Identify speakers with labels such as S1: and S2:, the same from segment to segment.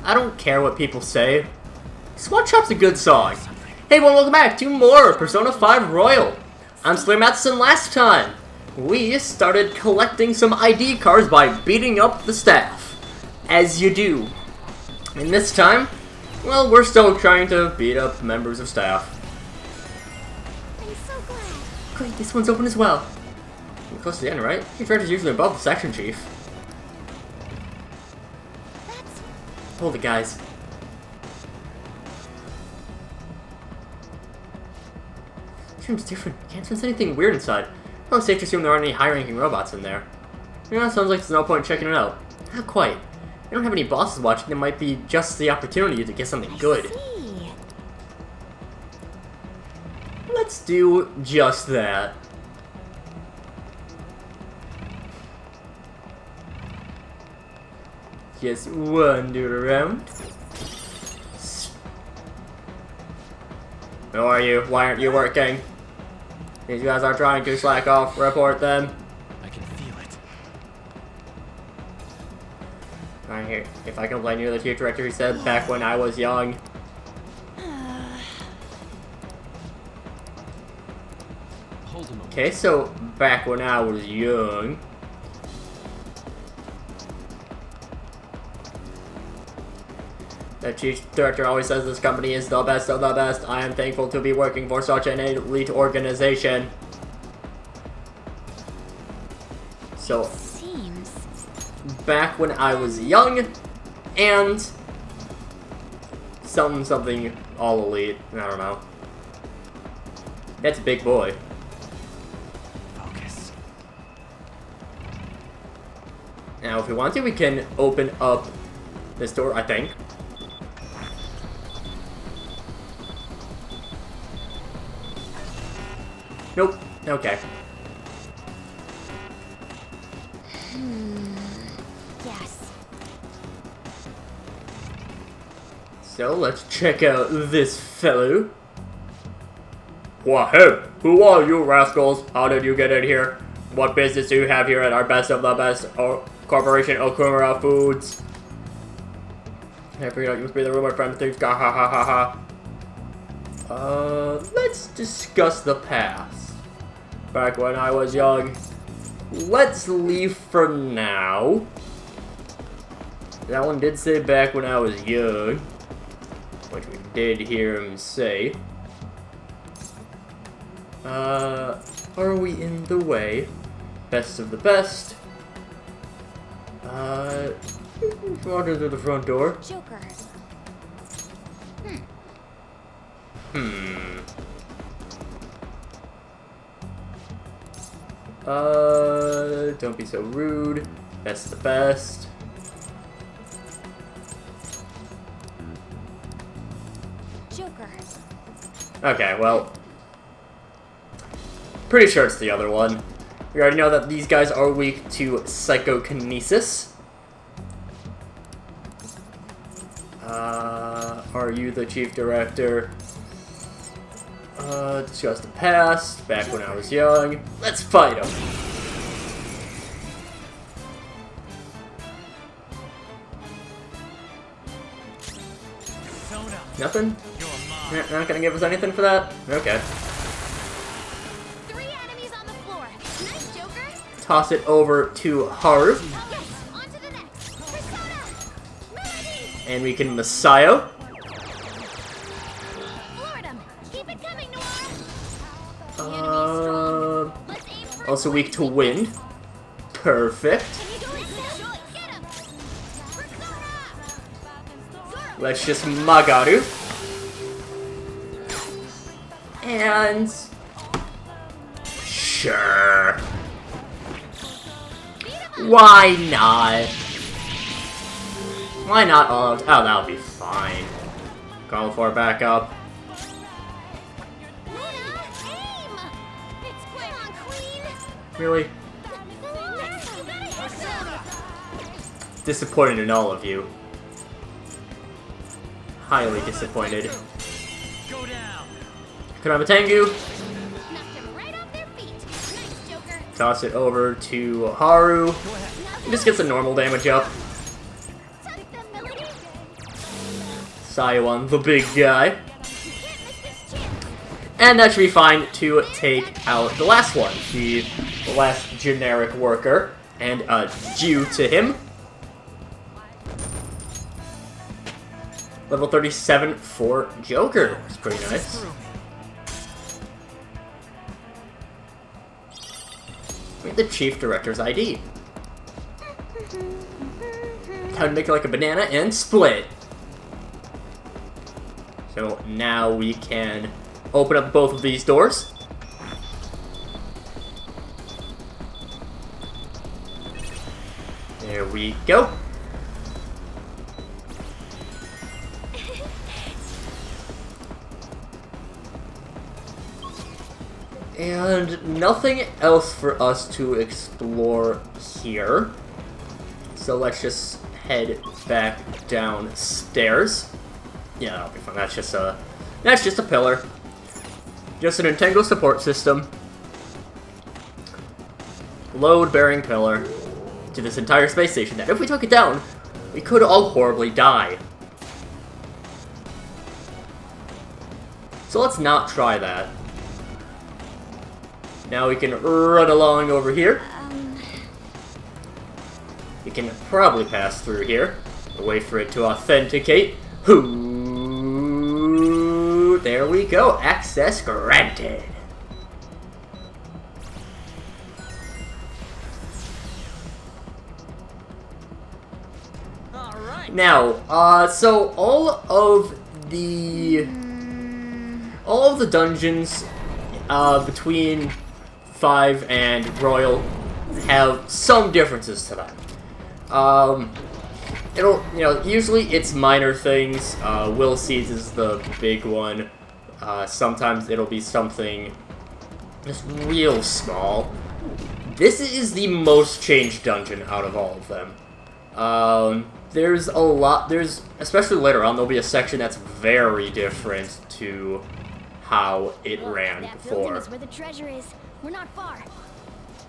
S1: I don't care what people say. Swat Shop's a good song. Hey everyone, welcome back to more Persona 5 Royal. I'm SlayerMathis, and last time we started collecting some ID cards by beating up the staff. As you do. And this time, well, we're still trying to beat up members of staff.
S2: I'm so glad.
S1: Great, this one's open as well. We're close to the end, right? Your director's usually above the section chief. Hold it, guys. This room's different. Can't sense anything weird inside. Well, it's safe to assume there aren't any high-ranking robots in there. Yeah, sounds like there's no point checking it out. Not quite. I don't have any bosses watching. There might be just the opportunity to get something good. Let's do just that. Just wander around. Who are you? Why aren't you working? These guys are trying to slack off. Report them.
S3: I can feel it.
S1: Right here. If I can blame you, the chief director, he said back when I was young.
S3: Hold him.
S1: Okay, so back when I was young. The chief director always says this company is the best of the best. I am thankful to be working for such an elite organization. So, back when I was young, and something all elite. I don't know. That's a big boy.
S3: Focus.
S1: Now, if we want to, we can open up this door, I think. Nope. Okay.
S2: Yes.
S1: So, let's check out this fellow. Why, hey, who are you rascals? How did you get in here? What business do you have here at our best of the best corporation, Okumura Foods? I figured out you must be the rumored friend thinks, ha ha ha ha ha. Let's discuss the past. Back when I was young. Let's leave for now. That one did say back when I was young, which we did hear him say. Are we in the way? Best of the best. Wander through the front door.
S2: Joker.
S1: Don't be so rude. That's the best.
S2: Joker.
S1: Okay, well. Pretty sure it's the other one. We already know that these guys are weak to psychokinesis. Are you the chief director? Discuss the past, back when I was young. Let's fight him. Nothing? Not gonna give us anything for that? Okay.
S2: 3 enemies on the floor. Nice, Joker.
S1: Toss it over to Haru.
S2: Yes, on to the next. Persona. Melody.
S1: And we can Messiah.
S2: Floored him. Keep it coming, Noir.
S1: Also weak to wind. Perfect. Let's just Magaru. And sure. Why not? Why not all of... Oh, that'll be fine. Call for backup. Really? Disappointed in all of you. Highly disappointed.
S3: Go down.
S1: Kurama Tengu.
S2: Knocked him right off their feet. Nice, Joker.
S1: Toss it over to Haru. He just gets the normal damage up. Saiwan, the big guy.
S2: You can't miss this chance.
S1: And that should be fine to take out the last one, the last generic worker, and due to him. Level 37 for Joker. It's pretty nice. Meet the Chief Director's ID. Time to make it like a banana and split. So now we can open up both of these doors. There we go. And nothing else for us to explore here. So let's just head back downstairs. Yeah, that'll be fun. That's just a pillar. Just an Nintendo support system. Load-bearing pillar to this entire space station that if we took it down, we could all horribly die. So let's not try that. Now we can run along over here. We can probably pass through here. We'll wait for it to authenticate. There we go. Access granted.
S3: All right.
S1: Now, so all of the dungeons between 5 and Royal have some differences to them. Usually it's minor things. Will Seeds is the big one. Sometimes it'll be something just real small. This is the most changed dungeon out of all of them. There's a lot, especially later on, there'll be a section that's very different to how it ran
S2: That
S1: before.
S2: building is where the treasure is. We're not far.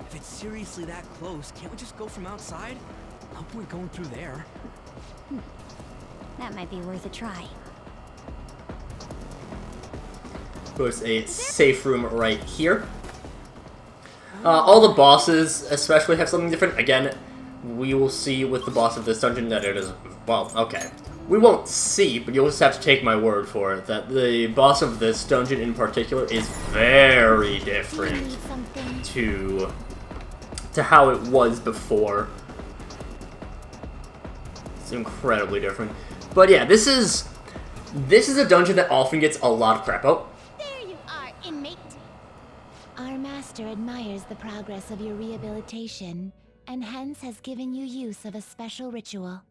S4: If it's seriously that close, can't we just go from outside? No point going through there.
S2: That might be worth a try.
S1: There's a safe room right here. All the bosses especially have something different. Again, we will see with the boss of this dungeon that it is, well, okay. We won't see, but you'll just have to take my word for it, that the boss of this dungeon in particular is very
S2: Do you
S1: different
S2: need something?
S1: to how it was before. It's incredibly different. But yeah, this is a dungeon that often gets a lot of crap. Oh,
S2: There you are, inmate. Our master admires the progress of your rehabilitation, and hence has given you use of a special ritual.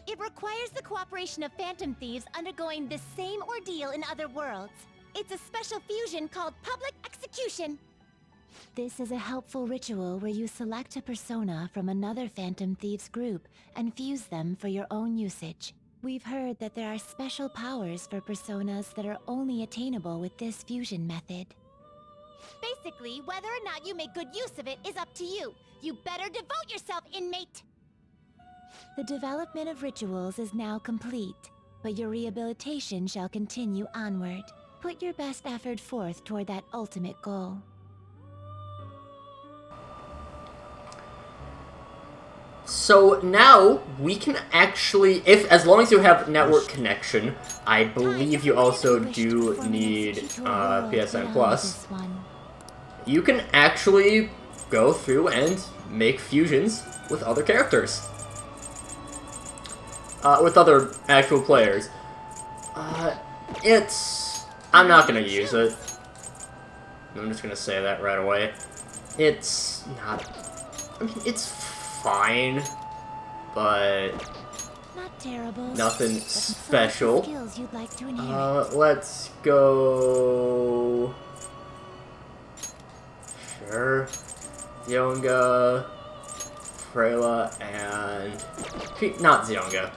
S2: It requires the cooperation of phantom thieves undergoing the same ordeal in other worlds. It's a special fusion called public execution. This is a helpful ritual where you select a persona from another phantom thieves group and fuse them for your own usage. We've heard that there are special powers for personas that are only attainable with this fusion method. Basically, whether or not you make good use of it is up to you. You better devote yourself, inmate! The development of rituals is now complete, but your rehabilitation shall continue onward. Put your best effort forth toward that ultimate goal.
S1: so now we can actually, as long as you have network connection, I believe you also do need PSN Plus. You can actually go through and make fusions with other characters. With other actual players. I'm not gonna use it. I'm just gonna say that right away. It's not... I mean, it's fine, but...
S2: Not terrible.
S1: nothing
S2: But some
S1: special.
S2: skills you'd like to inherit.
S1: Let's go... Sure. Yonga, Freyla, and... not Zionga.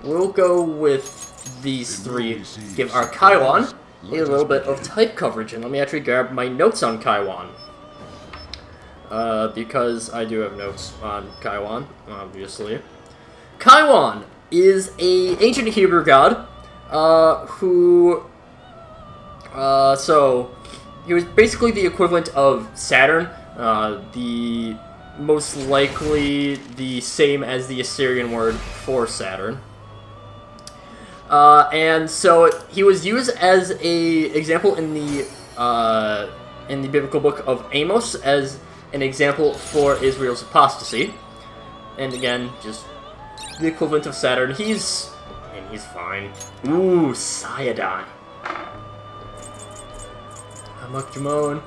S1: We'll go with these three. Give our Kaiwan a little bit of type coverage, and let me actually grab my notes on Kaiwan. Because I do have notes on Kaiwan, obviously. Kaiwan is an ancient Hebrew god So he was basically the equivalent of Saturn, the most likely the same as the Assyrian word for Saturn. And so he was used as a example in the biblical book of Amos as an example for Israel's apostasy. And again, just the equivalent of Saturn. He's fine. Ooh, Sayadai. Jamon.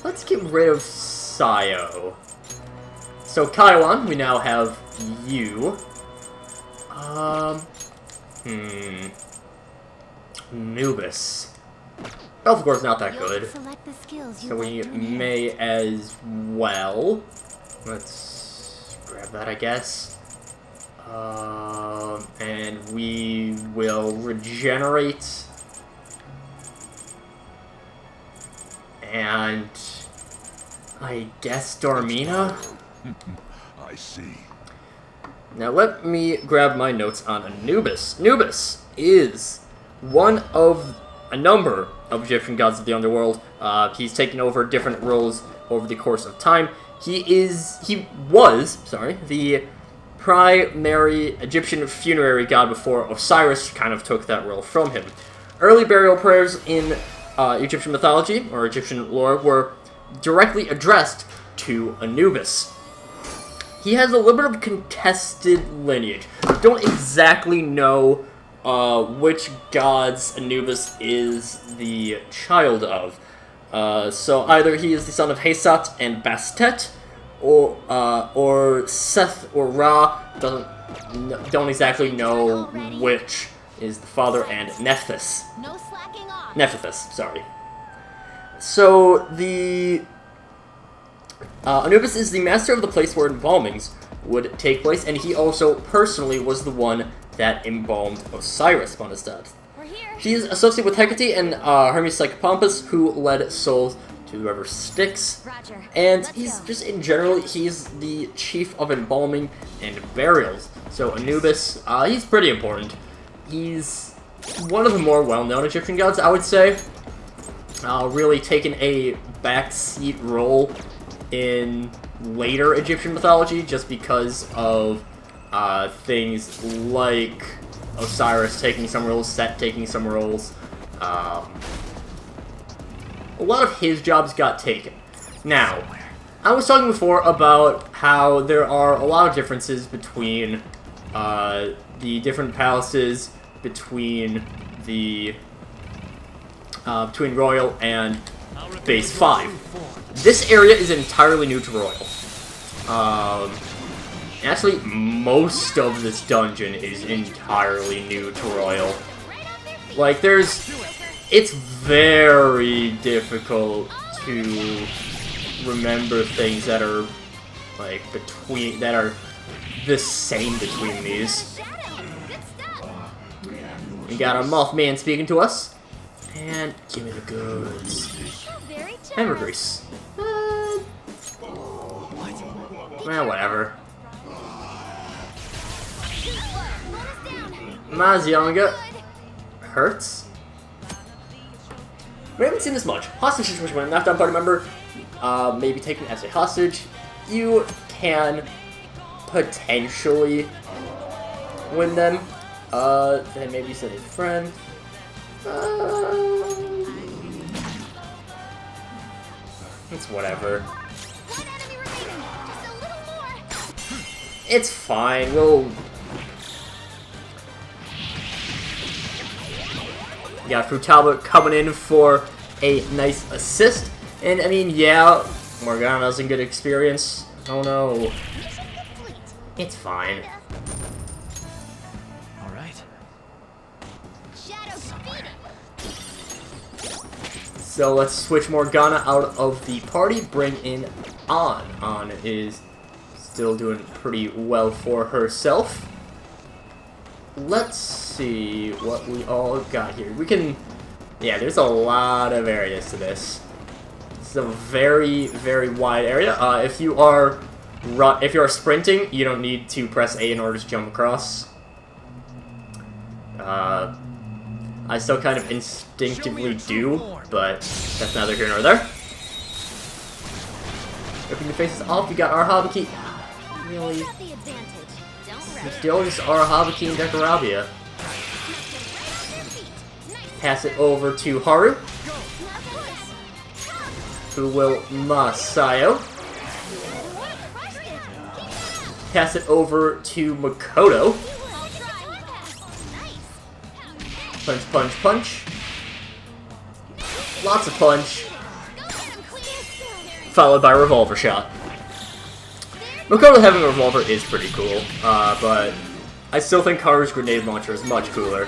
S1: Let's get rid of Sayo. So Kaiwan, we now have you. Nubis. Of course, not that good. So we may as well. Let's grab that, I guess. And we will regenerate. And I guess Dormina?
S5: I see.
S1: Now let me grab my notes on Anubis. Anubis is one of a number of Egyptian gods of the underworld. He's taken over different roles over the course of time. He was the primary Egyptian funerary god before Osiris kind of took that role from him. Early burial prayers in Egyptian mythology, or Egyptian lore, were directly addressed to Anubis. He has a little bit of contested lineage. We don't exactly know which gods Anubis is the child of. So either he is the son of Haysat and Bastet, or Seth or Ra. Don't exactly know which is the father, and Nephthys.
S2: No slacking off.
S1: Nephthys, sorry. So the Anubis is the master of the place where embalmings would take place, and he also personally was the one that embalmed Osiris upon his death.
S2: We're here.
S1: He is associated with Hecate and Hermes Psychopompus, who led souls to the river Styx.
S2: Roger.
S1: And
S2: Let's
S1: he's
S2: go.
S1: just, in general, he's the chief of embalming and burials. So Anubis, he's pretty important. He's one of the more well-known Egyptian gods, I would say. Really taken a backseat role in later Egyptian mythology just because of things like Osiris taking some roles, Set taking some roles. A lot of his jobs got taken. Now, I was talking before about how there are a lot of differences between the different palaces, between Royal and Base 5. This area is entirely new to Royal. Actually, most of this dungeon is entirely new to Royal. Like, it's very difficult to remember things that are, like, that are the same between these. We got our Mothman speaking to us. And give me the goods. Ambergrease. Well, whatever. Mazionga hurts. We haven't seen this much. Hostage situation when a knockdown party member may be taken as a hostage. You can potentially win them. Then maybe send a friend. It's whatever. It's fine. We got Fruit Talbot coming in for a nice assist. And, I mean, yeah, Morgana's in good experience. Oh, no. It's fine.
S3: Alright.
S1: So let's switch Morgana out of the party, bring in An. An is still doing pretty well for herself. Let's see what we all got here. We can... Yeah, there's a lot of areas to this. It's a very, very wide area. If you are run. If you're sprinting, you don't need to press A in order to jump across. I still kind of instinctively do, but that's neither here nor there. Ripping the faces off, we got our Habaki. Really? Still just our Habaki and Dekorabia. Pass it over to Haru, who will Masayo. Pass it over to Makoto. Punch, punch, punch. Lots of punch. Followed by revolver shot. Makoto having a revolver is pretty cool, but I still think Haru's grenade launcher is much cooler.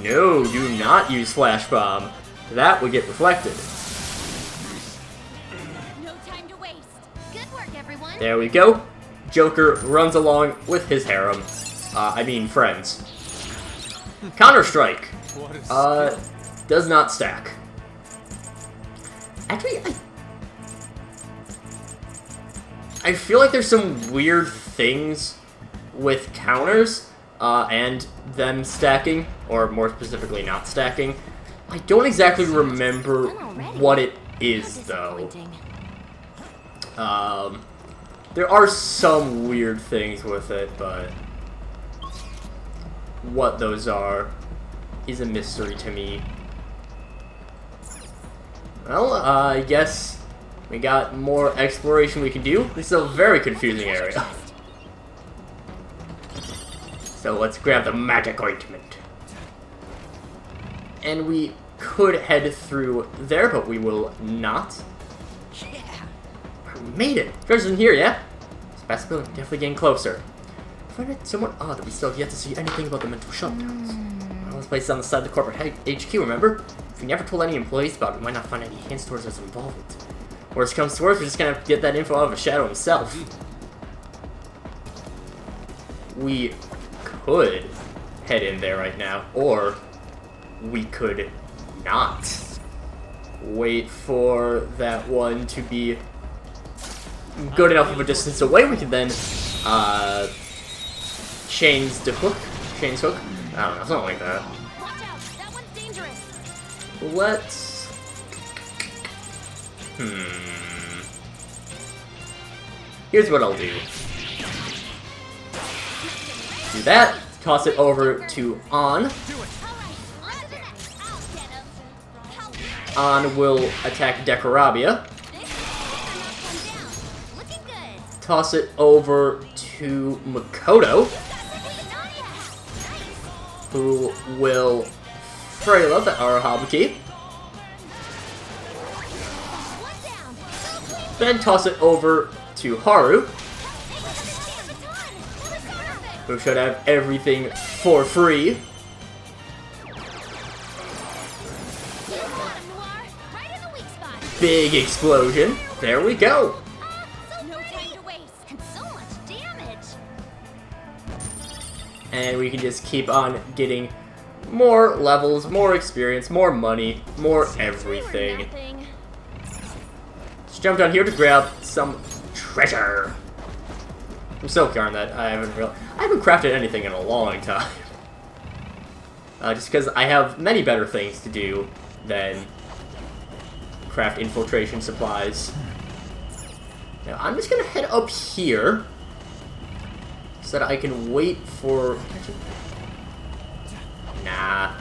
S1: No, do not use Flash Bomb. That would get reflected.
S2: No time to waste. Good work, everyone.
S1: There we go. Joker runs along with his harem. I mean friends. Counter-Strike. Does not stack. Actually, I feel like there's some weird things with counters, and them stacking, or more specifically not stacking. I don't exactly remember what it is, though. There are some weird things with it, but what those are is a mystery to me. Well, I guess we got more exploration we can do. This is a very confusing area. So let's grab the magic ointment. And we could head through there, but we will not.
S4: Yeah.
S1: We made it! Treasure's in here, yeah? This past building definitely getting closer. I find it somewhat odd that we still have yet to see anything about the mental shutdowns. Well, this place is on the side of the corporate HQ, remember? If we never told any employees about it, we might not find any hints towards his involvement. Worst comes to worst, we're just gonna get that info out of a Shadow himself. We could head in there right now, or we could not. Wait for that one to be good enough of a distance away. We can then chains hook. I don't know, something like that.
S2: Watch out, that one's dangerous.
S1: Let's... Here's what I'll do. Do that, toss it over to On. On will attack Dekorabia. Toss it over to Makoto, who will Freyla the Arahabaki. Then toss it over to Haru, who should have everything for free. Big explosion. There we go.
S2: No time to waste. And so much damage.
S1: And we can just keep on getting more levels, more experience, more money, more everything. Let's jump down here to grab some treasure. I'm so darn that I haven't crafted anything in a long time. Just because I have many better things to do than craft infiltration supplies. Now I'm just gonna head up here so that I can wait for... Nah.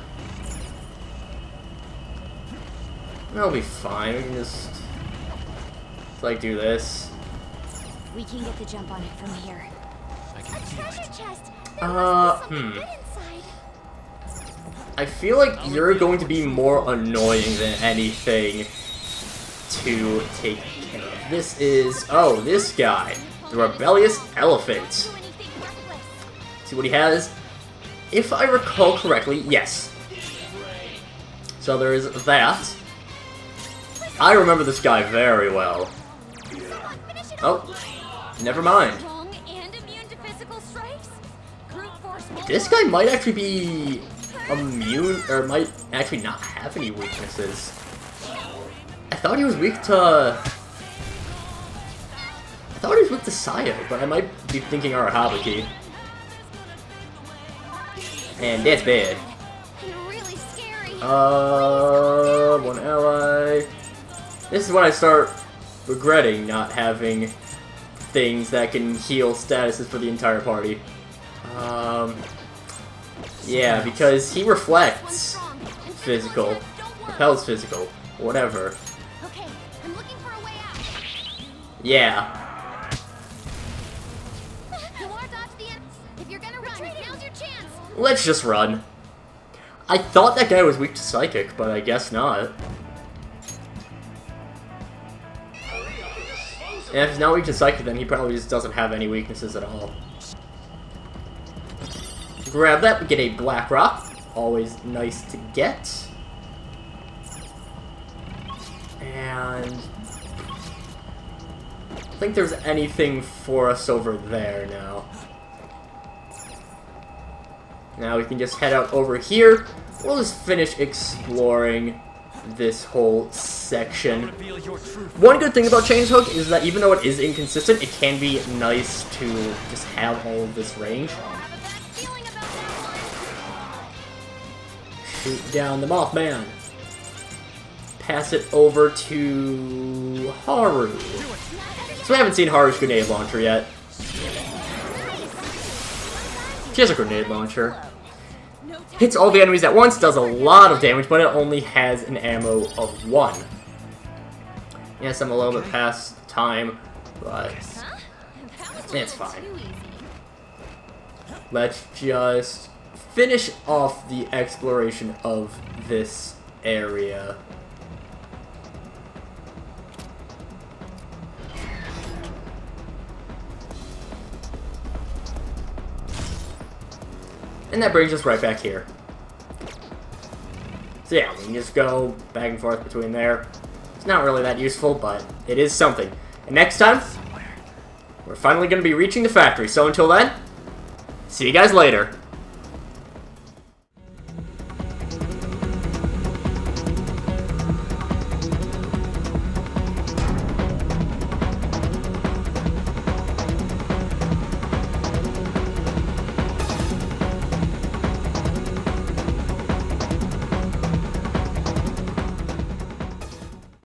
S1: That'll be fine. We can just like do this.
S2: We can get the jump on it from here.
S3: I can feel it.
S2: Chest.
S1: I feel like you're going to be more annoying than anything to take care of. This is... Oh, this guy. The Rebellious Elephant. See what he has? If I recall correctly, yes. So there is that. I remember this guy very well. Oh, never mind. This guy might actually be immune, or might actually not have any weaknesses. I thought he was weak to... I thought he was with the Sayo, but I might be thinking Arahabaki. And that's bad.
S2: And really scary.
S1: One ally. This is when I start regretting not having things that can heal statuses for the entire party. Yeah, because he reflects physical, repels physical, whatever.
S2: Okay, I'm looking for a way out.
S1: Yeah.
S2: You want to dodge the end? If you're gonna run, now's your chance.
S1: Let's just run. I thought that guy was weak to psychic, but I guess not. And if he's not weak to psychic, then he probably just doesn't have any weaknesses at all. Grab that, we get a black rock. Always nice to get. And I think there's anything for us over there now. Now we can just head out over here. We'll just finish exploring this whole section. One good thing about Chains Hook is that even though it is inconsistent, it can be nice to just have all of this range. Shoot down the Mothman. Pass it over to Haru. So we haven't seen Haru's grenade launcher yet. She has a grenade launcher. Hits all the enemies at once, does a lot of damage, but it only has an ammo of 1. Yes, I'm a little bit past time, but it's fine. Let's just finish off the exploration of this area. And that brings us right back here. So yeah, we can just go back and forth between there. It's not really that useful, but it is something. And next time, we're finally going to be reaching the factory. So until then, see you guys later.